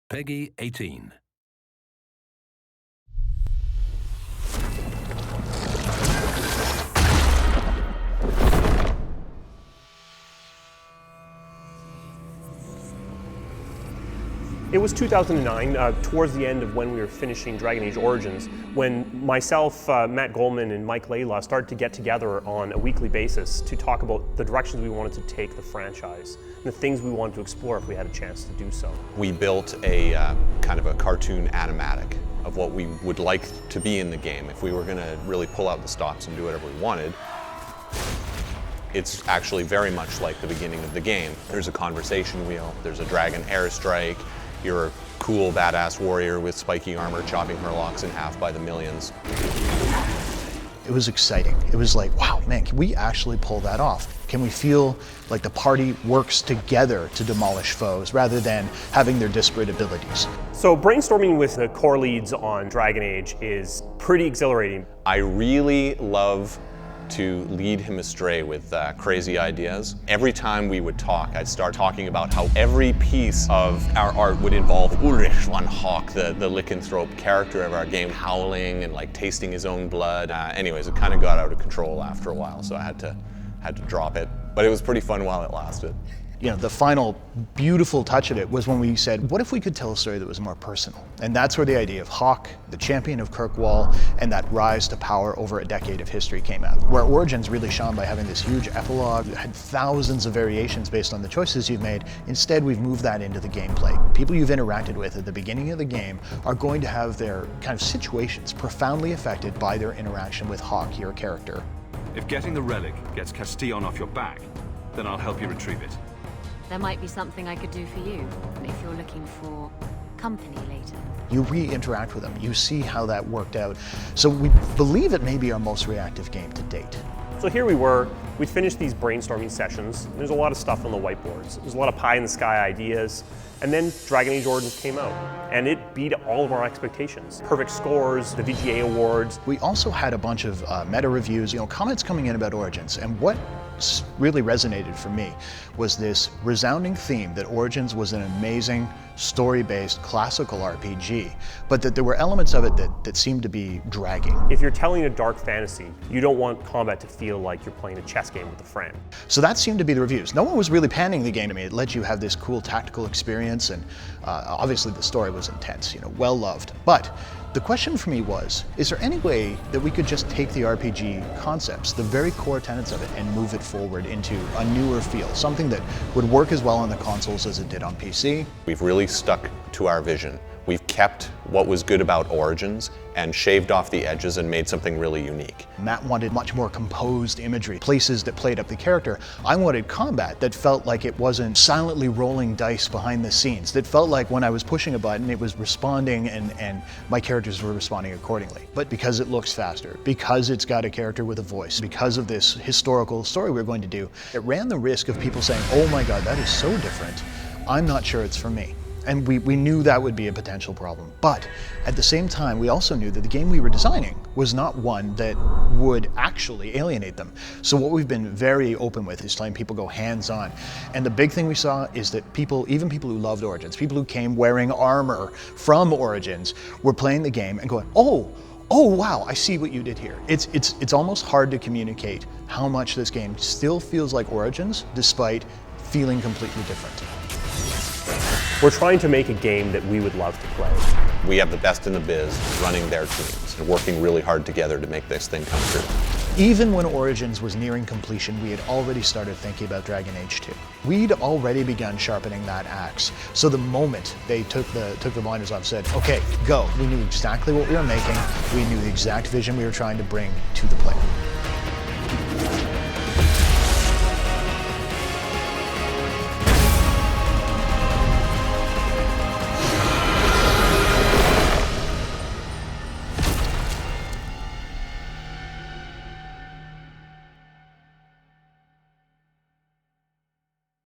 Peggy 18. It was 2009, towards the end of when we were finishing Dragon Age Origins, when myself, Matt Goldman, and Mike Layla started to get together on a weekly basis to talk about the directions we wanted to take the franchise and the things we wanted to explore if we had a chance to do so. We built a kind of a cartoon animatic of what we would like to be in the game if we were going to really pull out the stops and do whatever we wanted. It's actually very much like the beginning of the game. There's a conversation wheel, there's a dragon airstrike, you're a cool, badass warrior with spiky armor chopping Murlocs in half by the millions. It was exciting. It was like, wow, man, can we actually pull that off? Can we feel like the party works together to demolish foes rather than having their disparate abilities? So brainstorming with the core leads on Dragon Age is pretty exhilarating. I really love to lead him astray with crazy ideas. Every time we would talk, I'd start talking about how every piece of our art would involve Ulrich von Hawk, the lycanthrope character of our game, howling and like tasting his own blood. Anyways, it kind of got out of control after a while, so I had to drop it. But it was pretty fun while it lasted. You know, the final beautiful touch of it was when we said, what if we could tell a story that was more personal? And that's where the idea of Hawk, the champion of Kirkwall, and that rise to power over a decade of history came out. Where Origins really shone by having this huge epilogue that had thousands of variations based on the choices you've made. Instead, we've moved that into the gameplay. People you've interacted with at the beginning of the game are going to have their kind of situations profoundly affected by their interaction with Hawk, your character. If getting the relic gets Castillon off your back, then I'll help you retrieve it. There might be something I could do for you, if you're looking for company later. You re-interact with them, you see how that worked out. So we believe it may be our most reactive game to date. So here we were, we'd finished these brainstorming sessions. There's a lot of stuff on the whiteboards. There's a lot of pie-in-the-sky ideas. And then Dragon Age Origins came out, and it beat all of our expectations. Perfect scores, the VGA awards. We also had a bunch of meta reviews, comments coming in about Origins, and what really resonated for me was this resounding theme that Origins was an amazing story-based classical RPG, but that there were elements of it that seemed to be dragging. If you're telling a dark fantasy, you don't want combat to feel like you're playing a chess game with a friend. So that seemed to be the reviews. No one was really panning the game to me. It let you have this cool tactical experience, and obviously the story was intense, well loved. But the question for me was, is there any way that we could just take the RPG concepts, the very core tenets of it, and move it forward into a newer feel, something that would work as well on the consoles as it did on PC? We've really stuck to our vision. We've kept what was good about Origins and shaved off the edges and made something really unique. Matt wanted much more composed imagery, places that played up the character. I wanted combat that felt like it wasn't silently rolling dice behind the scenes, that felt like when I was pushing a button, it was responding and my characters were responding accordingly. But because it looks faster, because it's got a character with a voice, because of this historical story we're going to do, it ran the risk of people saying, oh my God, that is so different. I'm not sure it's for me. And we knew that would be a potential problem. But at the same time, we also knew that the game we were designing was not one that would actually alienate them. So what we've been very open with is letting people go hands-on. And the big thing we saw is that even people who loved Origins, people who came wearing armor from Origins, were playing the game and going, oh wow, I see what you did here. It's almost hard to communicate how much this game still feels like Origins, despite feeling completely different. We're trying to make a game that we would love to play. We have the best in the biz running their teams and working really hard together to make this thing come true. Even when Origins was nearing completion, we had already started thinking about Dragon Age 2. We'd already begun sharpening that axe. So the moment they took the blinders off, said, okay, go. We knew exactly what we were making. We knew the exact vision we were trying to bring to the player.